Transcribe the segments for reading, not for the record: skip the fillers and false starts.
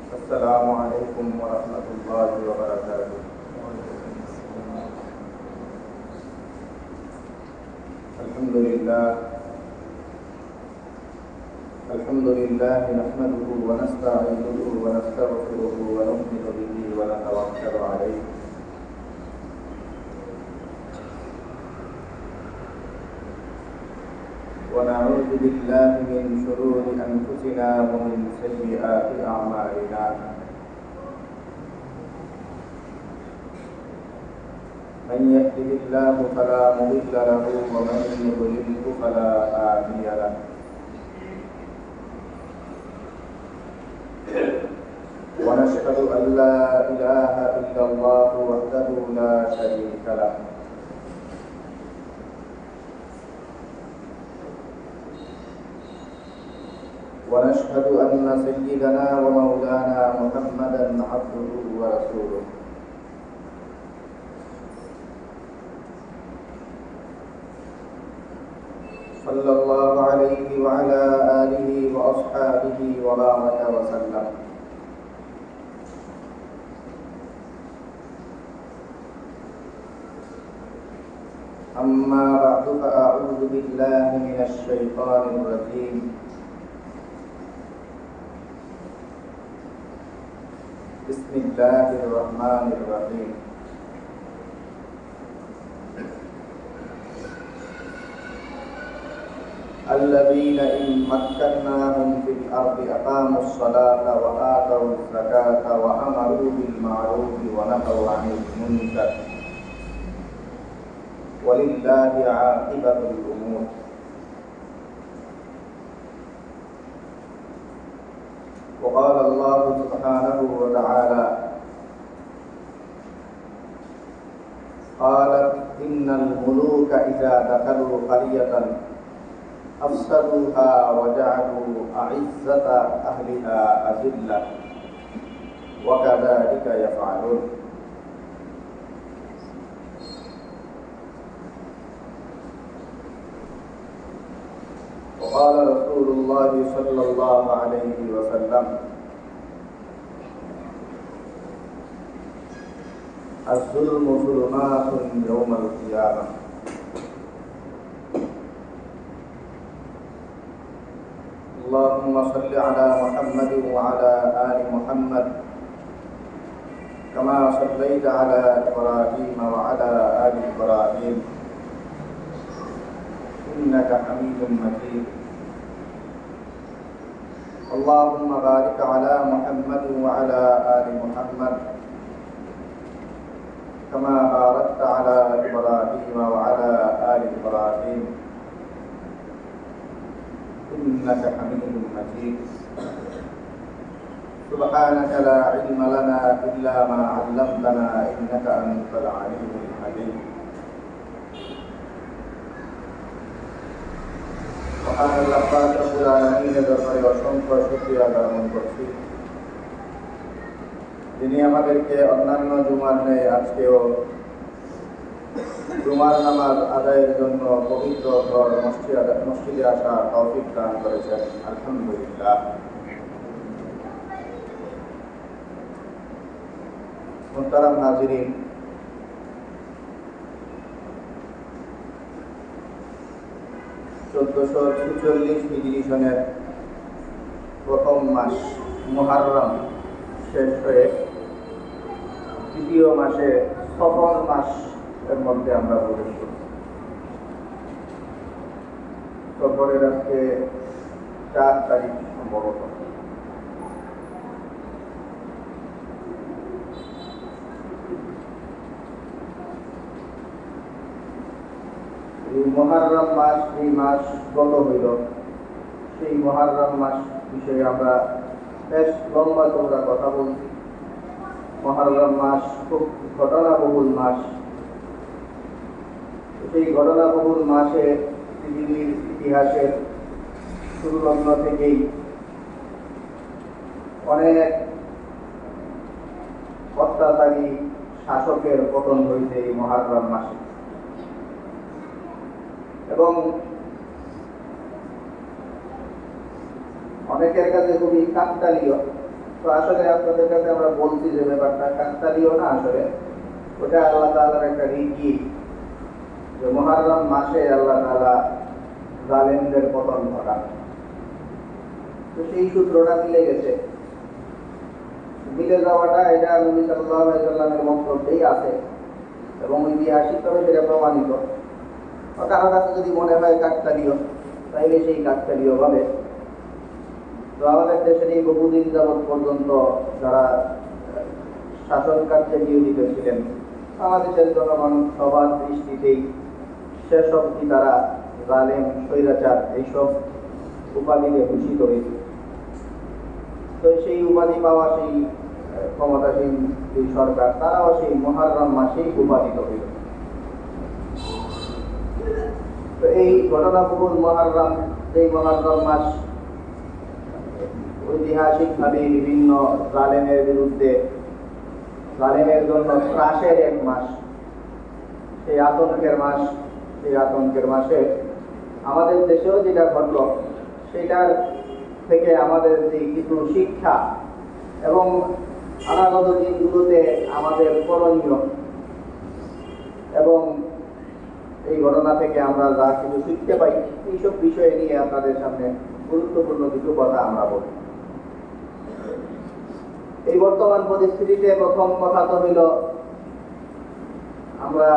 السلام عليكم ورحمة الله وبركاته. الحمد لله نحمده ونستعينه ونستغفره ونؤمن به ونتوكل عليه ونعوذ بالله من شرور أنفسنا ومن سيئات أعمالنا. من يهده الله فلا مضل له ومن يضلله فلا هادي له. ونشهد أن لا إله إلا الله وحده لا شريك له. ونشهد أن سيدنا ومولانا محمدا عبده ورسوله. صلى الله عليه وعلى آله وأصحابه وبارك وسلم. أما بعد فأعوذ بالله من الشيطان الرجيم. بسم الله الرحمن الرحيم. الذين إن مكناهم في الأرض أقاموا الصلاة وآتوا الزكاة وأمروا بالمعروف ونهوا عن المنكر ولله عاقبة الأمور. وقال الله سبحانه وتعالى: قالت إن الملوك إذا دخلوا قرية أفسدوها وجعلوا أعزة أهلها أذلة وكذلك يفعلون. وقال رسول الله صلى الله عليه وسلم: الظلم ظلمات يوم القيامة. اللهم صل على محمد وعلى آل محمد كما صليت على إبراهيم وعلى آل إبراهيم إنك حميد مجيد. اللهم بارك على محمد وعلى آل محمد كما باركت على إبراهيم وعلى آل إبراهيم إنك حميد مجيد. سبحانك لا علم لنا إلا ما علمتنا إنك أنت العليم الحكيم. মহান আল্লাহ পাক রব্বুল আলামিনের দরবারে অসংখ্য শুকরিয়া জ্ঞাপন করছি, যিনি আমাদেরকে অন্যান্য জুমার ন্যায় আজকেও জুমার নামাজ আদায়ের জন্য পবিত্র ঘর মসজিদে আসার তৌফিক দান করেছেন। আলহামদুলিল্লাহ। মুহতারাম হাজিরিন, হিজরি সনের প্রথম মাস মুহররম শেষ হয়ে তৃতীয় মাসে সফর মাস এর মধ্যে আমরা প্রবেশ করি। সফরের আজকে 4 তারিখ সম্ভবত। এই মুহররম মাস, এই মাস গত হইল, সেই মুহররম মাস বিষয়ে আমরা বেশ লম্বা চৌড়া কথা বলছি। মুহররম মাস খুব ঘটনাবহুল মাস। সেই ঘটনাবহুল মাসে পৃথিবীর ইতিহাসের শুরুলগ্ন থেকেই অনেক অত্যাচারী শাসকের পতন হয়েছে এই মুহররম মাসে, এবং অনেকের কাছে খুবই কাকতালীয় তো আসলে আপনাদের কাছে আমরা বলছি যে ব্যাপারটা কাকতালীয় না, আসলে ওটা আল্লাহ তাআলার একটা রীতি, যে মুহররম মাসে আল্লাহ তাআলা জালেমদের পতন ঘটান। তো সেই সূত্রটা মিলে গেছে, মিলে যাওয়াটা এটা নবী সাল্লাল্লাহু আলাইহি সাল্লামের বক্তব্যেই আছে এবং ঐতিহাসিকভাবে সেটা প্রমাণিত। কারো কাছে যদি মনে হয় কাকতালীয়, তাইলে সেই কাকতালীয় ভাবে। তো আমাদের দেশের এই বহুদিন যাবৎ পর্যন্ত যারা শাসন কার্যে নিয়োজিত ছিলেন, বাংলাদেশের জনগণ সবার দৃষ্টিতেই শেষ অবধি তারা জালেম, স্বৈরাচার এইসব উপাধিতে ভূষিত হয়েছে। তো সেই উপাধি পাওয়া সেই ক্ষমতাসীন যে সরকার, তারাও সেই মুহররম মাসেই উপাধিত হইল। তো এই ঘটনাবহুল মুহররম, এই মুহররম মাস ঐতিহাসিকভাবে বিভিন্ন জালেমের বিরুদ্ধে, জালেমের জন্য ত্রাসের এক মাস, সেই আতঙ্কের মাস। সেই আতঙ্কের মাসে আমাদের দেশেও যেটা ঘটল, সেটার থেকে আমাদের যে কিছু শিক্ষা এবং অনাগত দিনগুলোতে আমাদের করণীয়, এবং এই ঘটনা থেকে আমরা যা কিছু শিখতে পাই, এইসব বিষয় নিয়ে আপনাদের সামনে গুরুত্বপূর্ণ কিছু কথা আমরা বলি। এই বর্তমান পরিস্থিতিতে প্রথম কথা তো হইল, আমরা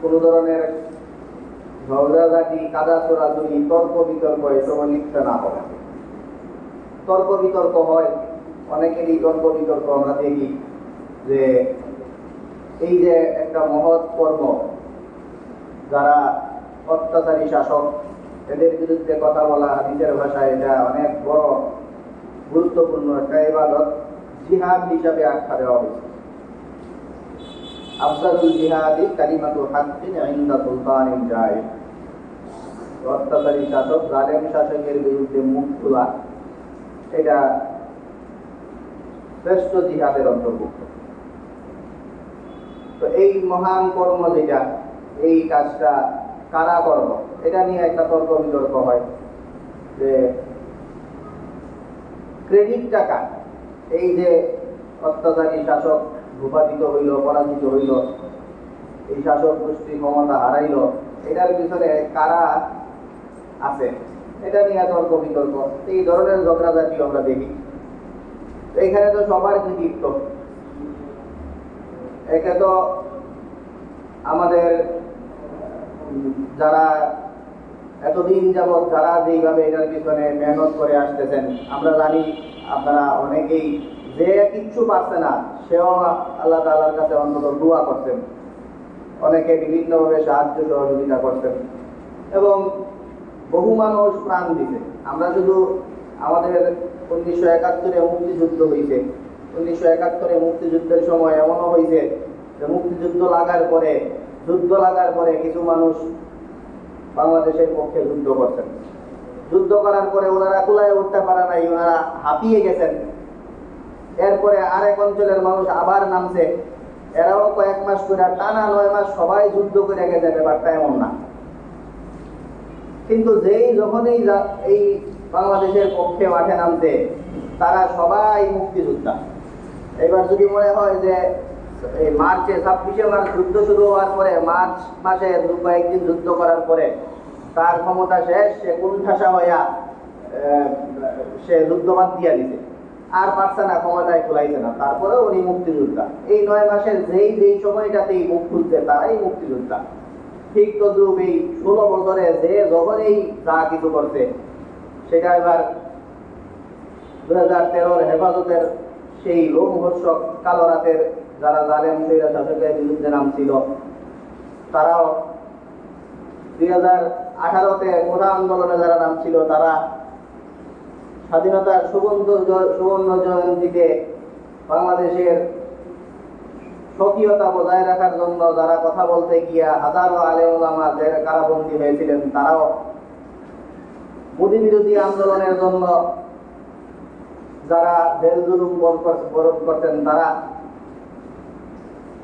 কোন ধরনের ঝগড়াঝাটি, কাদা ছোড়াছুড়ি, তর্ক বিতর্ক এসব লিপ্ত না হবে। তর্ক বিতর্ক হয়, অনেকেরই তর্ক বিতর্ক আমরা দেখি যে এই যে একটা মহৎ কর্ম, যারা অত্যাচারী শাসক, এদের বিরুদ্ধে কথা বলা হাদিসের ভাষায় এটা অনেক বড় গুরুত্বপূর্ণ একটা ইবাদত, জিহাদ হিসাবে আখ্যা দেওয়া হয়েছে। আফজালুল জিহাদি কালিমাতু হাক্কিন ইনদা সুলতানিন জায়ের। অত্যাচারী শাসক, জালেম শাসকের বিরুদ্ধে মুখ খোলা, এটা শ্রেষ্ঠ জিহাদের অন্তর্ভুক্ত। তো এই মহান কর্ম যেটা, এই কাজটা কারা কর্ম, এটা নিয়ে একটা তর্ক বিতর্ক হয় যে ক্রেডিটটা কার। এই যে অত্যাচারী শাসক ভূপাতিত হইল, পরাজিত হইল, এই শাসক গোষ্ঠী ক্ষমতা হারাইল, এটার পিছনে কারা আছে, এটা নিয়ে তর্ক বিতর্ক, এই ধরনের ঝগড়াঝাটি আমরা দেখি। এইখানে তো সবার কৃতিত্ব। একে তো আমাদের যারা এতদিন যাবৎ যারা যেইভাবে এটার পিছনে মেহনত করে আসতেছেন, আমরা জানি আপনারা অনেকেই, যে কিচ্ছু পারছে না সেও আল্লাহ তাআলার কাছে অন্তত দোয়া করছেন, অনেকে বিভিন্নভাবে সাহায্য সহযোগিতা করছেন এবং বহু মানুষ প্রাণ দিছে। আমরা শুধু আমাদের 1971-এ মুক্তিযুদ্ধ হয়েছে, 1971-এ মুক্তিযুদ্ধের সময় এমনও হয়েছে যে যুদ্ধ লাগার পরে কিছু মানুষ বাংলাদেশের পক্ষে যুদ্ধ করছেন। যুদ্ধ করার পরে ওনারা কুলায় উঠতে পারে নাই, ওনারা হাঁপিয়ে গেছেন। এরপরে আরেক অঞ্চলের মানুষ আবার নামছে, এরাও কয়েক মাস করে, টানা 9 মাস সবাই যুদ্ধ করে গেছে, ব্যাপারটা এমন না। কিন্তু যখনই এই বাংলাদেশের পক্ষে মাঠে নামছে, তারা সবাই মুক্তিযোদ্ধা। এবার যদি মনে হয় যে এই মার্চে 26শে মার্চ যুদ্ধ শুরু হওয়ার পরে, মার্চ মাসে কয়েকদিন যুদ্ধ করার পরে তার ক্ষমতা শেষ, সে কুণ্ঠাসা হইয়া সে যুদ্ধবাদ দিয়া দিছে, আর পারছে না, ক্ষমতায় কুলাইছে না, তারপরে উনি মুক্তিযোদ্ধা। এই 9 মাসের যেই সময়টাতেই মুখ খুলছে, তারাই মুক্তিযোদ্ধা। ঠিক তদ্রুপ এই 16 বছরে যে যখনই যা কিছু করছে, সেটা এবার 2013-র হেফাজতের সেই লোমহর্ষক কালো রাতের যারা জালেম স্বৈরা শাসকের বিরুদ্ধে নামছিল, তারাও 2018-তে কোঠা আন্দোলনে যারা নামছিল, তারা স্বাধীনতার সুবর্ণ জয়ন্তীতে বাংলাদেশের স্বকীয়তা বজায় রাখার জন্য যারা কথা বলতে গিয়া হাজারো আলেম ওলামা কারাবন্দী হয়েছিলেন, তারাও মোদী বিরোধী আন্দোলনের জন্য যারা জেল জুলুম বরণ করতেন, তারা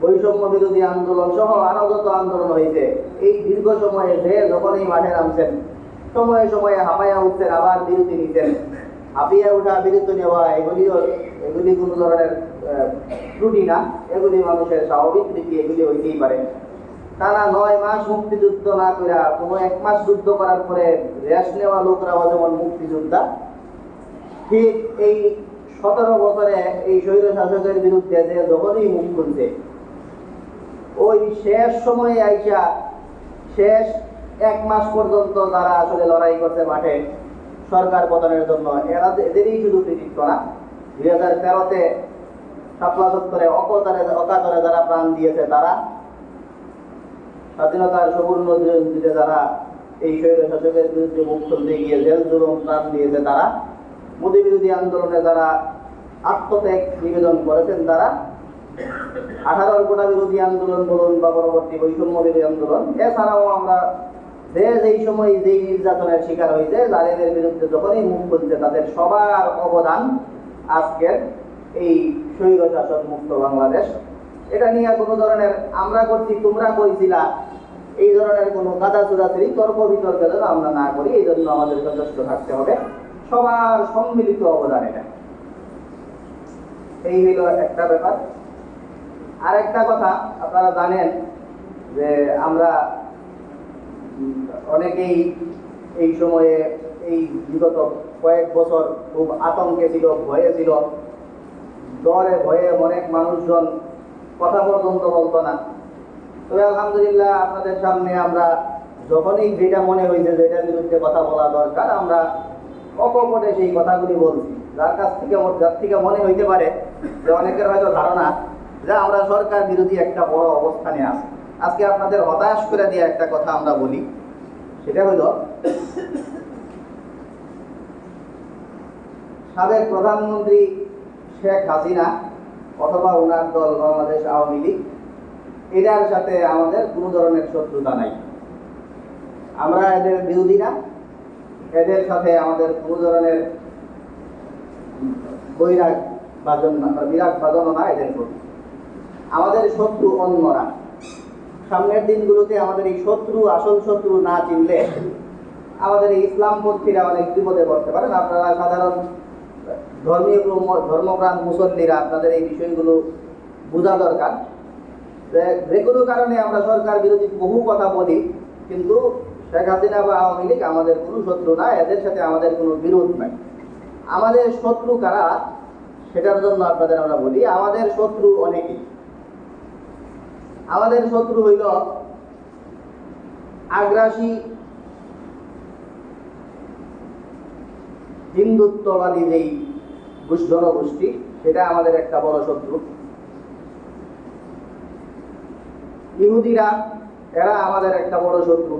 বৈষম্য বিরোধী আন্দোলন সহ আরো যত আন্দোলন হয়েছে, এই দীর্ঘ সময়ে যে যখনই মাঠে নামছেন, সময়ে সময়ে হামায়া উঠছেন, আবার বিরতি নিতেন, হাঁপিয়ে ওঠা, বিরত নেওয়া, এগুলি কোনো ধরনের ত্রুটি না, এগুলি মানুষের স্বাভাবিক রীতি, এগুলি হইতেই পারে। টানা 9 মাস মুক্তিযুদ্ধ না করে কোনো 1 মাস যুদ্ধ করার পরে রেস্ট নেওয়া লোকরাও যেমন মুক্তিযোদ্ধা, ঠিক এই 17 বছরে এই স্বৈর শাসকের বিরুদ্ধে যে যখনই মুখ খুলছে, ওই শেষ সময়ে আইসা শেষ 1 মাস পর্যন্ত যারা আসলে লড়াই করছে মাঠে সরকার পতনের জন্য, এদেরই শুধু কৃতিত্ব না। 2013-তে শাপলা চত্বরে অকাতরে যারা প্রাণ দিয়েছে, তারা স্বাধীনতার সুবর্ণ জয়ন্তীতে যারা এই স্বৈর শাসকের বিরুদ্ধে মুখ খুলতে গিয়ে জেল জুলুম প্রাণ দিয়েছে, তারা মোদী বিরোধী আন্দোলনে যারা আত্মত্যাগ নিবেদন করেছেন, তারা 18 কোটা বিরোধী আন্দোলন বলুন বা পরবর্তী বৈষম্য বিরোধী আন্দোলন, এছাড়াও আমরা যেই সময় যেই নির্যাতনের শিকার হয়েছে, জালিমের বিরুদ্ধে যখনই মুখ খুলছে, তাদের সবার অবদান আজকের এই স্বৈর শাসক মুক্ত বাংলাদেশ। এটা নিয়ে কোনো ধরনের আমরা করছি তোমরা কইছিলা এই ধরনের কোনো গাদা চুরাচুরি তর্ক বিতর্ক যেন আমরা না করি, এই জন্য আমাদের যথেষ্ট থাকতে হবে সবার সম্মিলিত অবদান। এটা এই হইল একটা ব্যাপার। আর একটা কথা আপনারা জানেন যে আমরা অনেকেই এই সময়ে এই বিগত কয়েক বছর খুব আতঙ্কে ছিল, ভয়ে ছিল, ডরে ভয়ে অনেক মানুষজন কথা পর্যন্ত বলতো না। তবে আলহামদুলিল্লাহ আপনাদের সামনে আমরা যখনই যেটা মনে হয়েছে যে এটার বিরুদ্ধে কথা বলা দরকার, আমরা অকপটে সেই কথাগুলি বলছি। যার থেকে মনে হইতে পারে যে অনেকের হয়তো ধারণা যে আমরা সরকার বিরোধী একটা বড় অবস্থানে আছি, আজকে আপনাদের হতাশ করে দিয়ে একটা কথা আমরা বলি। সেটা হলো সাবেক প্রধানমন্ত্রী শেখ হাসিনা অথবা ওনার দল বাংলাদেশ আওয়ামী লীগ, এটার সাথে আমাদের কোনো ধরনের শত্রুতা নাই। আমরা এদের বিরোধী না, এদের সাথে আমাদের কোনো ধরনের বিরাগ বাজনও না এদের প্রতি। আমাদের শত্রু অন্যরা। সামনের দিনগুলোতে আমাদের এই আসল শত্রু না চিনলে আমাদের এই ইসলামপন্থীরা অনেক বিপদে পড়তে পারেন। আপনারা সাধারণ ধর্মপ্রাণ মুসল্লিরা আপনাদের এই বিষয়গুলো বোঝা দরকার। যে কোনো কারণে আমরা সরকার বিরোধী বহু কথা বলি, কিন্তু শেখ হাসিনা বা আওয়ামী লীগ আমাদের কোনো শত্রু না, এদের সাথে আমাদের কোনো বিরোধ নাই। আমাদের শত্রু কারা সেটার জন্য আপনাদের আমরা বলি, আমাদের শত্রু অনেকেই। আমাদের শত্রু হইল আগ্রাসী হিন্দুত্ববাদী যেই জনগোষ্ঠী, সেটা আমাদের একটা বড় শত্রু। ইহুদিরা, এরা আমাদের একটা বড় শত্রু।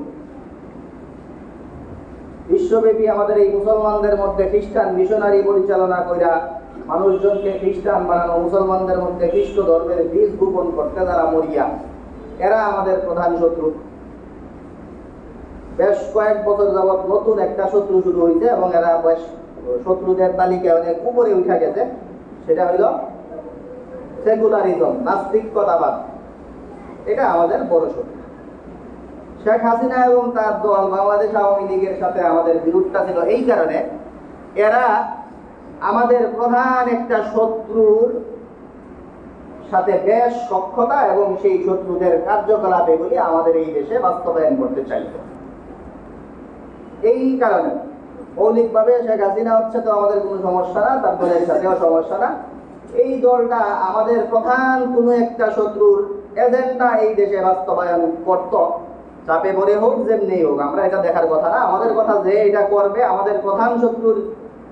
বিশ্বব্যাপী আমাদের এই মুসলমানদের মধ্যে খ্রিস্টান মিশনারি পরিচালনা কইরা মানুষজনকে খ্রিস্টান বানানো, মুসলমানদের মধ্যে খ্রিস্ট ধর্মের বীজ বপন করতে যারা মরিয়া, এরা আমাদের প্রধান শত্রু। বেশ কয়েক বছর যাবৎ নতুন একটা শত্রু শুরু হয়েছে এবং এরা বেশ শত্রুদের তালিকায় অনেক উপরে উঠে গেছে। সেটা হইল সেকুলারিজম, নাস্তিকতাবাদ। এটা আমাদের বড় শত্রু। শেখ হাসিনা এবং তার দল বাংলাদেশ আওয়ামী লীগের সাথে আমাদের বিরোধটা ছিল এই কারণে, এরা আমাদের প্রধান একটা শত্রুর সাথে বেশ সক্ষতা এবং সেই শত্রুদের কার্যকলাপ এগুলি আমাদের এই দেশে বাস্তবায়ন করতে চাইত। এই কারণে মৌলিকভাবে শেখ হাসিনা হচ্ছে তো আমাদের কোনো সমস্যা না, তার দলের সাথেও সমস্যা না। এই দলটা আমাদের প্রধান কোনো একটা শত্রুর এজেন্ডা এই দেশে বাস্তবায়ন করত, চাপে পড়ে হোক যেমনি হোক, আমরা এটা দেখার কথা না। আমাদের কথা যে এটা করবে, আমাদের প্রধান শত্রুর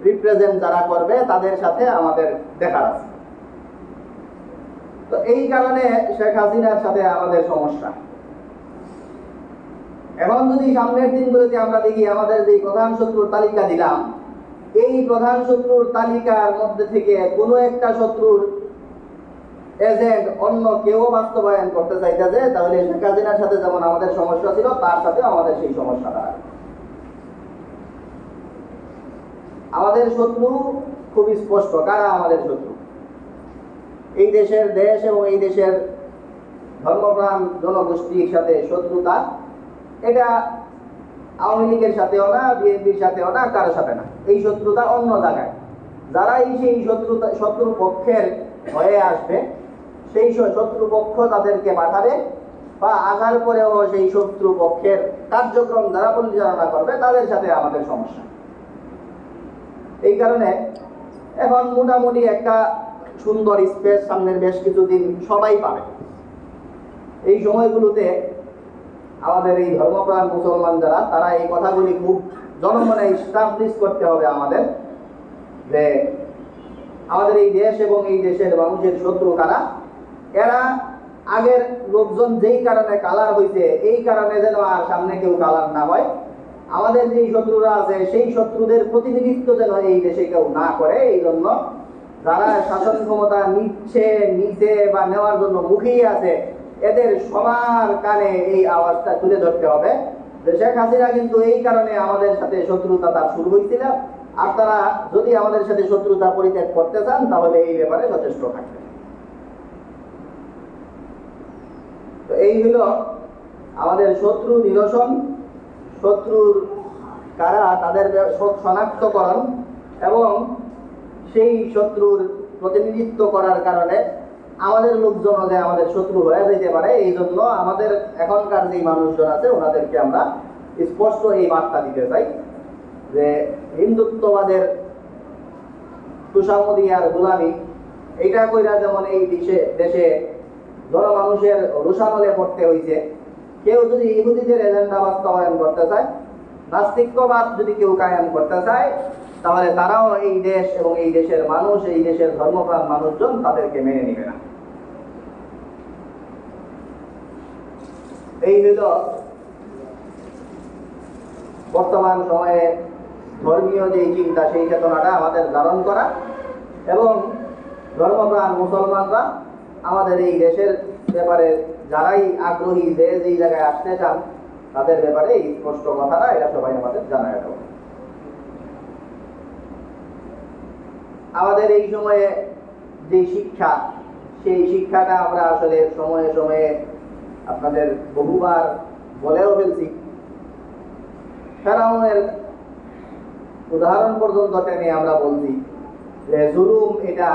রিপ্রেজেন্ট যারা করবে তাদের সাথে আমাদের দেখার আছে। তো এই কারণে শেখ হাসিনার সাথে আমাদের সমস্যা। এখন যদি সামনের দিনগুলোতে আমরা দেখি আমাদের যে প্রধান শত্রুর তালিকা দিলাম, এই প্রধান শত্রুর তালিকার মধ্যে থেকে কোনো একটা শত্রুর এজেন্ট অন্য কেউ বাস্তবায়ন করতে চাইতেছে, তাহলে শেখ হাসিনার সাথে যেমন আমাদের সমস্যা ছিল, তার সাথে আমাদের সেই সমস্যাটা। আমাদের শত্রু খুবই স্পষ্ট। কারা আমাদের শত্রু? এই দেশের দেশ এবং এই দেশের ধর্মপ্রাণ জনগোষ্ঠীর সাথে শত্রুতা, এটা আওয়ামী লীগের সাথেও না, বিএনপির সাথেও না, কারোর সাথে না। এই শত্রুতা অন্য জায়গায়। যারা সেই শত্রু পক্ষের হয়ে আসবে, সেই শত্রুপক্ষ তাদেরকে পাঠাবে, বা আসার পরেও সেই শত্রু পক্ষের কার্যক্রম যারা পরিচালনা করবে তাদের সাথে আমাদের সমস্যা। এই কারণে এখন মোটামুটি একটা সুন্দর স্পেস সামনের বেশ কিছুদিন সবাই পাবে। এই সময়গুলোতে আমাদের এই ধর্মপ্রাণ মুসলমান যারা, তারা এই কথাগুলি খুব জনমনে এস্টাবলিশ করতে হবে আমাদের, যে আমাদের এই দেশ এবং এই দেশের মানুষের শত্রু কারা। এরা আগের লোকজন যেই কারণে কালার হইছে, এই কারণে যেন আর সামনে কেউ কালার না হয়। আমাদের যেই শত্রুরা আছে সেই শত্রুদের প্রতিনিধিত্ব যেন এই দেশে কেউ না করে, এই জন্য যারা শাসন ক্ষমতা নিচে বা নেওয়ার জন্য মুখিয়ে আছে, এদের সবার কানে এই আওয়াজটা তুলে ধরতে হবে যে শেখ হাসিনা কিন্তু এই কারণে আমাদের সাথে শত্রুতা তার শুরু হয়েছিল, আর তারা যদি আমাদের সাথে শত্রুতা পরিত্যাগ করতে চান তাহলে এই ব্যাপারে যথেষ্ট থাকবে। তো এই হলো আমাদের শত্রু নিরসন, শত্রুর কারা তাদের শনাক্তকরণ, এবং সেই শত্রুর প্রতিনিধিত্ব করার কারণে আমাদের লোকজন যে আমাদের শত্রু হয়ে যেতে পারে, এই জন্য আমাদের এখনকার যে মানুষজন আছে ওনাদেরকে আমরা স্পষ্ট এই বার্তা দিতে চাই যে হিন্দুত্ববাদের তুষামদি আর গোলামি এটা কইরা যেমন এই দেশে জনমানুষের রোষানলে পড়তে হয়েছে, কেউ যদি ইহুদিদের এজেন্ডা বাস্তবায়ন করতে চায়, নাস্তিক্যবাদ যদি কেউ কায়েম করতে চায়, তাহলে তারাও এই দেশ এবং এই দেশের মানুষ, এই দেশের ধর্মপ্রাণ মানুষজন তাদেরকে মেনে নিবে না। এই হল বর্তমান সময়ে ধর্মীয় যে চিন্তা, সেই চেতনাটা আমাদের ধারণ করা, এবং ধর্মপ্রাণ মুসলমানরা আমাদের এই দেশের ব্যাপারে যারাই আগ্রহী, যে যেই জায়গায় আসতে চান, তাদের ব্যাপারে এই স্পষ্ট কথাটা এটা সবাই আমাদের জানায় দেব। আমাদের এই সময়ে যে শিক্ষা, সেই শিক্ষাটা আমরা আসলে সময়ে সময়ে আপনাদের বহুবার বলেও ফেলছি। ফেরাউনের উদাহরণ পর্যন্ত টেনে আমরা বলছি যে জুলুম এটা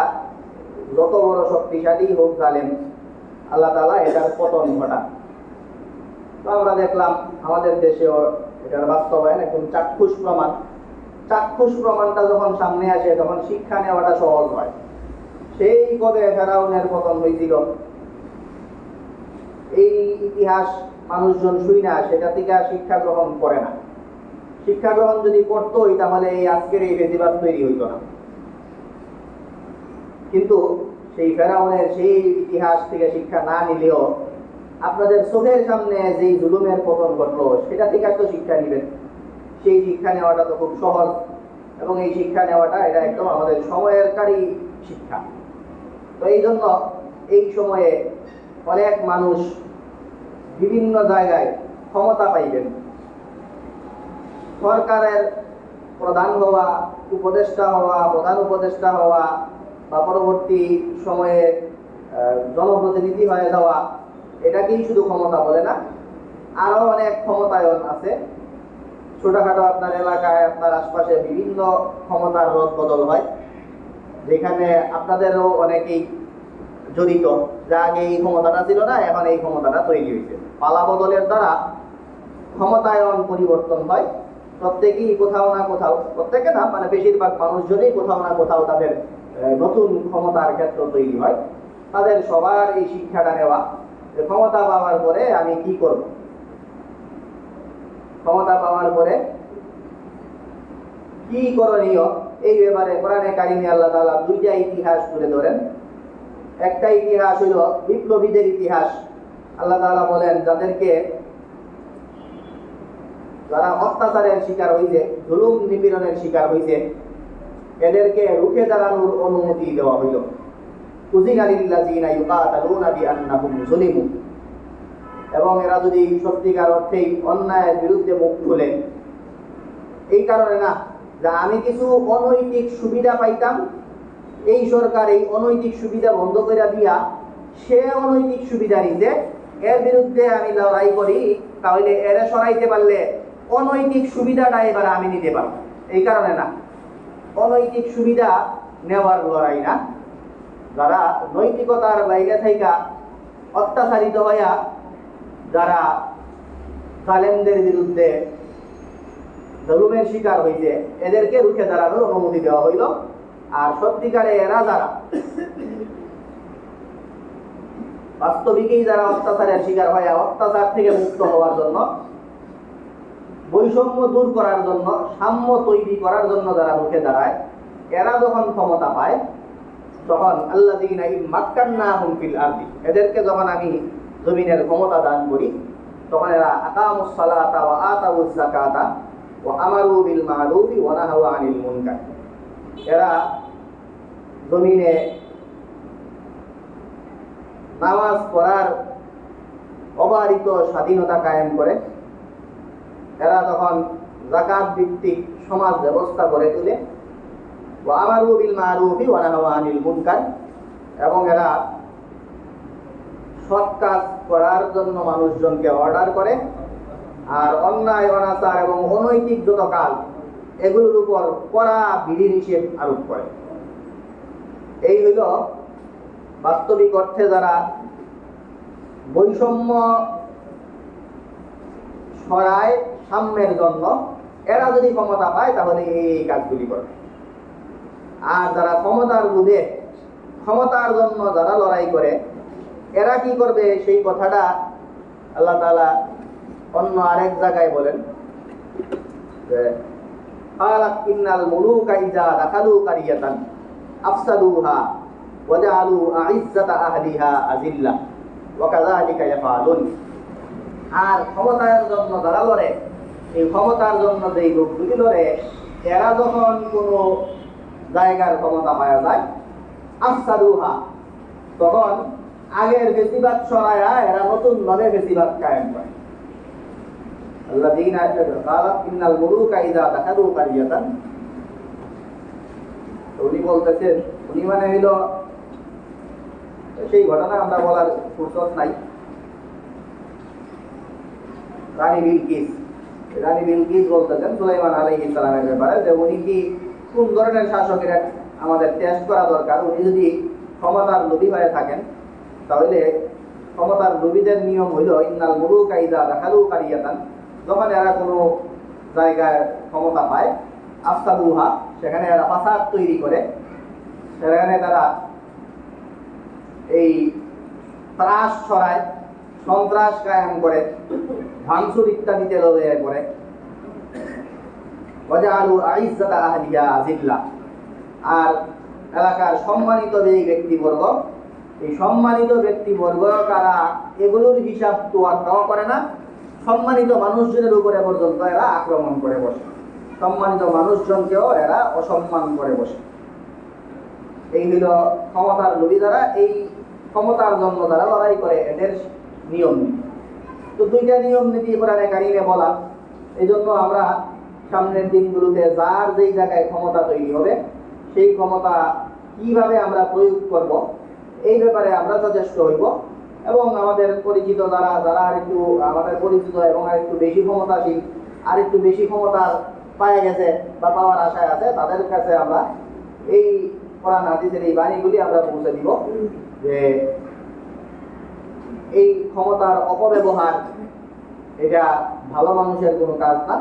যত বড় শক্তিশালী হোক জালেম, আল্লাহ তাআলা এটার পতন ঘটান। তো আমরা দেখলাম আমাদের দেশেও এটার বাস্তবায়ন একদম চাক্ষুষ প্রমাণটা যখন সামনে আসে তখন শিক্ষা নেওয়াটা সহজ হয়। সেই কবে ফেরাউনের পতন হয়েছিল, এই ইতিহাস মানুষজন শুই না, সেটা থেকে শিক্ষা গ্রহণ করে না। শিক্ষা গ্রহণ যদি করতোই তাহলে এই আজকের এই ফেজিবাদ তৈরি হইতো না। কিন্তু সেই ফেরাউনের সেই ইতিহাস থেকে শিক্ষা না নিলেও আপনাদের চোখের সামনে যেই জুলুমের পতন ঘটলো, সেটা থেকে তো শিক্ষা নেবেন। সেই শিক্ষা নেওয়াটা তো খুব সহজ, এবং এই শিক্ষা নেওয়াটা এটা একদম আমাদের সময়েরকারী শিক্ষা। তো এই জন্য এই সময়ে অনেক মানুষ বিভিন্ন জায়গায় ক্ষমতা পাইবেন। সরকারের প্রধান হওয়া, উপদেষ্টা হওয়া, প্রধান উপদেষ্টা হওয়া, বা পরবর্তী সময়ে জনপ্রতিনিধি হয়ে যাওয়া, এটাকেই শুধু ক্ষমতা বলে না, আরো অনেক ক্ষমতায়ন আছে। ছোটখাটো আপনার এলাকায়, আপনার আশপাশে বিভিন্ন ক্ষমতার রদ বদল হয়, যেখানে আপনাদেরও অনেকেই জড়িত, যা আগে এই ক্ষমতাটা ছিল না, এখন এই ক্ষমতাটা তৈরি হয়েছে। পালা বদলের দ্বারা ক্ষমতায়ন পরিবর্তন হয়। প্রত্যেকেই কোথাও না কোথাও, প্রত্যেকে না মানে বেশিরভাগ মানুষজনই কোথাও না কোথাও তাদের নতুন ক্ষমতার ক্ষেত্র তৈরি হয়। তাদের সবার এই শিক্ষাটা নেওয়া যে ক্ষমতা পাওয়ার পরে আমি কি করব, ক্ষমতা পাওয়ার পরে কি করণীয়, এই ব্যাপারে কোরআনে কারিমে আল্লাহ তাআলা দুইটা ইতিহাস তুলে ধরেন। একটা ইতিহাস হইল বিপ্লবীদের ইতিহাস। আল্লাহ তাআলা বলেন যারা অত্যাচারের শিকার হয়েছে, জুলুম নিপীড়নের শিকার হয়েছে, এদেরকে রুখে দাঁড়ানোর অনুমতি দেওয়া হইল। উযিনা লিল্লাযিনা ইউকাতালুনা বিআন্নাহুম যুলিমু, এবং এরা যদি সত্যিকার অর্থেই অন্যায়ের বিরুদ্ধে মুখ খুলে, এই কারণে না যে আমি কিছু অনৈতিক সুবিধা পাইতাম, এই সরকার এই অনৈতিক সুবিধা বন্ধ করে দিয়া সে অনৈতিক সুবিধা নিতে, এর বিরুদ্ধে আমি লড়াই করি, তাহলে এরা সরাইতে পারলে অনৈতিক সুবিধাটা এবার আমি নিতে পারবো, এই কারণে না। অনৈতিক সুবিধা নেওয়ার লড়াই না, যারা নৈতিকতার বাইরে থেকে অত্যাচারিত হইয়া যারা জালেমদের বিরুদ্ধে জুলুমের শিকার হইছে, এদেরকে রুখে দাঁড়ানোর অনুমতি দেওয়া হইল। আর সত্যিকারে এরা যারা বাস্তবিকই যারা অত্যাচারের শিকার হয়, অত্যাচার থেকে মুক্ত হওয়ার জন্য, বৈষম্য দূর করার জন্য, সাম্য তৈরি করার জন্য যারা রুখে দাঁড়ায়, এরা যখন ক্ষমতা পায় তখন আল্লাযীনা মাক্কান্নাহুম ফিল আরদি, এদেরকে যখন আমি জমিনের ক্ষমতা দান করি, তখন এরা আকামুস সালাতা ওয়া আতাউজ যাকাতা ওয়া আমারু বিল মা'রুফি ওয়া নাহাউ আনিল মুনকার, এরা জমিনে নামাজ পড়ার অবারিত স্বাধীনতা কায়েম করে, এরা তখন যাকাত ভিত্তিক সমাজ ব্যবস্থা গড়ে তোলে, ওয়া আমারু বিল মা'রুফি ওয়া নাহাউ আনিল মুনকার, এবং এরা সৎ কাজ করার জন্য মানুষজনকে অর্ডার করে, আর অন্যায় অনাচার এবং অনৈতিক যত কাজ এগুলোর উপর কড়া বিধি নিষেধ আরোপ করে। এই হইল বাস্তবিক অর্থে যারা বৈষম্য সরায় সাম্যের জন্য, এরা যদি ক্ষমতা পায় তাহলে এই কাজগুলি করে। আর যারা ক্ষমতার লোভে ক্ষমতার জন্য যারা লড়াই করে, এরা কি করবে সেই কথাটা আল্লাহ তাআলা অন্য আরেক জায়গায় বলেন যে قالت إن الملوك إذا دخلوا قرية أفسدوها وجعلوا أعزة أهلها أذلة وكذلك يفعلون। আর ক্ষমতার জন্য যারা লড়ে, এই ক্ষমতার জন্য যেই লোকগুলি লড়ে, এরা যখন কোনো জায়গার ক্ষমতা পাওয়া যায়, আফসাদুহা, তখন আগের বেশিরভাগ সরায়া এরা নতুন ভাবে বেশিরভাগ কায়েম করে। আল্লাযীনা ক্বালাত ইন্নাল মুলুকা ইযা দাখালু কারিয়াতান, উনি বলতেছেন, উনি মানে হইল সেই ঘটনা আমরা বলার ফুরসত নাই। রানী বিলকিস বলতেছেন সুলাইমান আলাইহিস সালামের ব্যাপারে যে উনি কি কোন ধরনের শাসকের আমাদের টেস্ট করা দরকার। উনি যদি ক্ষমতার লোভী হয়ে থাকেন, তাহলে ক্ষমতার লোভীদের নিয়ম হইল ইন্নাল মুলুকা ইযা দাখালু কারিয়াতান, যখন এরা কোনো জায়গায় ক্ষমতা পায়, আফসাদুহা, সেখানে এরা ফাসাদ তৈরি করে, সেখানে তারা এই ত্রাস ছড়ায়, সন্ত্রাস কায়েম করে, ভাঙচুর ইত্যাদিতে লড়াই করে। ওয়াজআলু আইজ্জাতা আহলিহা আযিল্লা, আর এলাকার সম্মানিত যেই ব্যক্তিবর্গ, এই সম্মানিত ব্যক্তিবর্গ কারা, এগুলোর হিসাব তো আত্মাও করে না। সম্মানিত মানুষজনের উপরে পর্যন্ত এরা আক্রমণ করে বসে, সম্মানিত মানুষজনকেও এরা অসম্মান করে বসে। এই হইল ক্ষমতার লোভী যারা এই ক্ষমতার জন্য যারা লড়াই করে, এদের নিয়ম নীতি। তো দুইটা নিয়ম নীতি কোরআনে কারিমে বলা, এই জন্য আমরা সামনের দিনগুলোতে যার যেই জায়গায় ক্ষমতা তৈরি হবে, সেই ক্ষমতা কিভাবে আমরা প্রয়োগ করব, এই ব্যাপারে আমরা যথেষ্ট হইব। এবং আমাদের পরিচিত যারা যারা আর একটু আমাদের পরিচিত এবং আর একটু বেশি ক্ষমতাশীল, আর একটু বেশি ক্ষমতার পায়ে গেছে বা পাওয়ার আশায় আছে, তাদের কাছে আমরা এই কোরআন হাদিসের এই বাণীগুলি আমরা পৌঁছে দিব যে এই ক্ষমতার অপব্যবহার এটা ভালো মানুষের কোনো কাজ না।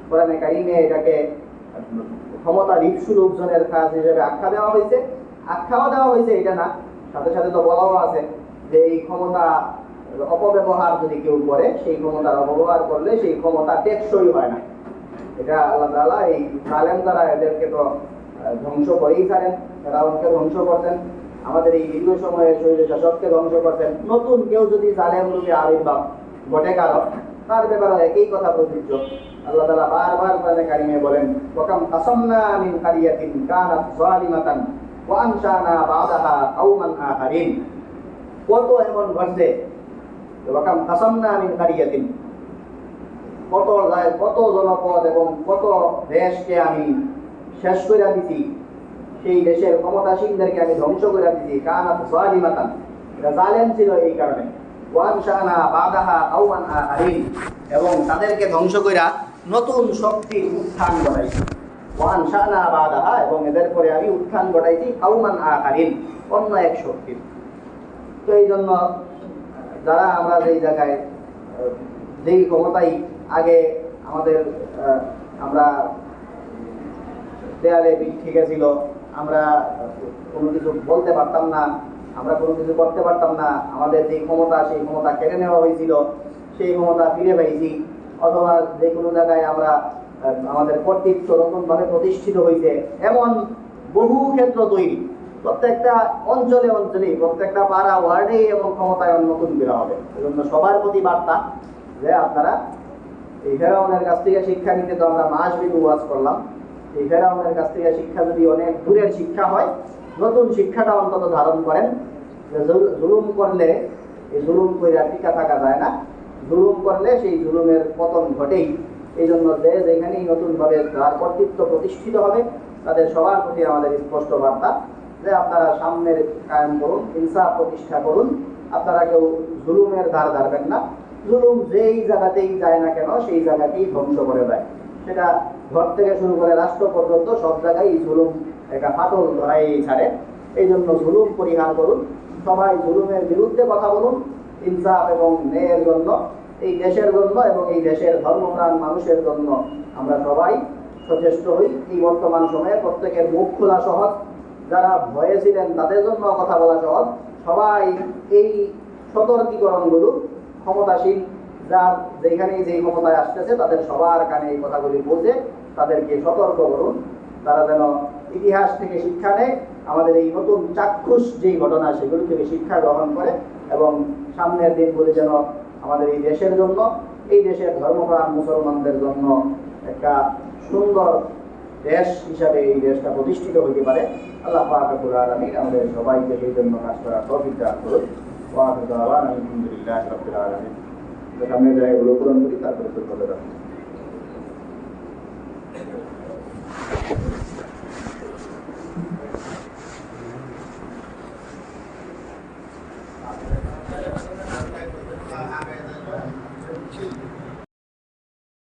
কোরআনে কারিমে এটাকে ক্ষমতা রিপসু লোকজনের কাজ হিসেবে আখ্যা দেওয়া হয়েছে। আখ্যাও দেওয়া হয়েছে এটা না, সাথে সাথে তো বলাও আছে যে এই ক্ষমতা অপব্যবহার যদি কেউ করে, সেই ক্ষমতার অপব্যবহার করলে সেই ক্ষমতা টেকসই হয় না। এটা আল্লাহ তাআলা এই জালেম দ্বারা এদেরকে তো ধ্বংস করেই ছাড়েন, ফেরাউনকে ধ্বংস করতেন, আমাদের এই দীর্ঘ সময়ের শৈল শাসককে ধ্বংস করতেন। নতুন কেউ যদি জালেম রূপে আবির্ভাব ঘটে কারো, তার ব্যাপারে একই কথা প্রযোজ্য। আল্লাহ তাআলা বারবার কোরআনে কারিমে বলেন, ওয়াকাম কাসামনা মিন কারিয়াতিন কানাত যালিমাতান ওয়া আনশানা বা'দাহা কাওমান আখারিন। কত এমন ঘটছে, ওয়াকাম কাসামনা মিন কারিয়াতিন, কত জনপদ এবং কত দেশকে আমি শেষ করে দিছি, সেই দেশের ক্ষমতাসীনদেরকে আমি ধ্বংস করে দিছি। কানাত যালিমাতান, এটা জালেম ছিল এই কারণে। ওয়া আনশানা বা'দাহা কাওমান আখারিন, এবং তাদেরকে ধ্বংস কইরা নতুন শক্তির উত্থান ঘটাইছি, ওয়ান শানা বাদাহা, এবং এদের পরে আমি উত্থান ঘটাইছি কাউমান আখারিন, অন্য এক শক্তির। তো এই জন্য যারা আমরা যেই জায়গায় যেই ক্ষমতাই আগে আমাদের আমরা দেয়ালে পিঠ ঠিক ছিল, আমরা কোনো কিছু বলতে পারতাম না, আমরা কোনো কিছু করতে পারতাম না, আমাদের যে ক্ষমতা সেই ক্ষমতা কেড়ে নেওয়া হয়েছিল, সেই ক্ষমতা ফিরে পাইছি। অথবা যে কোনো জায়গায় আমরা আমাদের কর্তৃত্ব নতুনভাবে প্রতিষ্ঠিত হয়েছে, এমন বহু ক্ষেত্র তৈরি। প্রত্যেকটা অঞ্চলে অঞ্চলে, প্রত্যেকটা পাড়া ওয়ার্ডে এবং ক্ষমতায়ন নতুন বেরা হবে। এজন্য সবার প্রতি বার্তা যে আপনারা এই ফেরাউনের কাছ থেকে শিক্ষা নিতে, তো আমরা মাস বিধু ওয়াজ করলাম, এই ফেরাউনের কাছ থেকে শিক্ষা যদি অনেক দূরের শিক্ষা হয়, নতুন শিক্ষাটা অন্তত ধারণ করেন যে জুলুম করলে এই জুলুম করে টিকা থাকা যায় না, জুলুম করলে সেই জুলুমের পতন ঘটেই। এই জন্য যে যেখানেই নতুনভাবে যার কর্তৃত্ব প্রতিষ্ঠিত হবে, তাদের সবার প্রতি আমাদের স্পষ্ট বার্তা যে আপনারা সামনের কায়েম করুন, ইনসাফ প্রতিষ্ঠা করুন, আপনারা কেউ জুলুমের ধার ধারবেন না। জুলুম যেই জায়গাতেই যায় না কেন, সেই জায়গাতেই ধ্বংস করে দেয়। সেটা ঘর থেকে শুরু করে রাষ্ট্র পর্যন্ত সব জায়গায় জুলুম একটা ফাটল ধরাই ছাড়ে। এই জন্য জুলুম পরিহার করুন, সবাই জুলুমের বিরুদ্ধে কথা বলুন, ইনসাফ এবং ন্যায়ের জন্য, এই দেশের জন্য এবং এই দেশের ধর্মপ্রাণ মানুষের জন্য আমরা সবাই সচেষ্ট হই। এই বর্তমান সময়ে প্রত্যেকের মুখ খোলা সহজ, যারা ভয়ে ছিলেন তাদের জন্য কথা বলা সহজ। সবাই এই সতর্কীকরণগুলো ক্ষমতাসীন যার যেখানেই যেই ক্ষমতায় আসতেছে তাদের সবার কানে এই কথাগুলি পৌঁছে তাদেরকে সতর্ক করুন, তারা যেন ইতিহাস থেকে শিক্ষা নেয়, আমাদের এই নতুন চাক্ষুষ যেই ঘটনা সেগুলি থেকে শিক্ষা গ্রহণ করে, এবং সামনের দিনগুলি যেন আমাদের এই দেশের জন্য, এই দেশের ধর্মপ্রাণ মুসলমানদের জন্য একটা সুন্দর দেশ হিসাবে এই দেশটা প্রতিষ্ঠিত হতে পারে। আল্লাহ পাক রব্বুল আলামিন আমাদের সবাইকে সেই জন্য কাজ করার তৌফিক দান করুন। ওয়া আখিরু দাওয়ানা আলহামদুলিল্লাহি রাব্বিল আলামিন। সামনে জায়গাগুলো পূরণ করি, তারপরে চলে যাবো।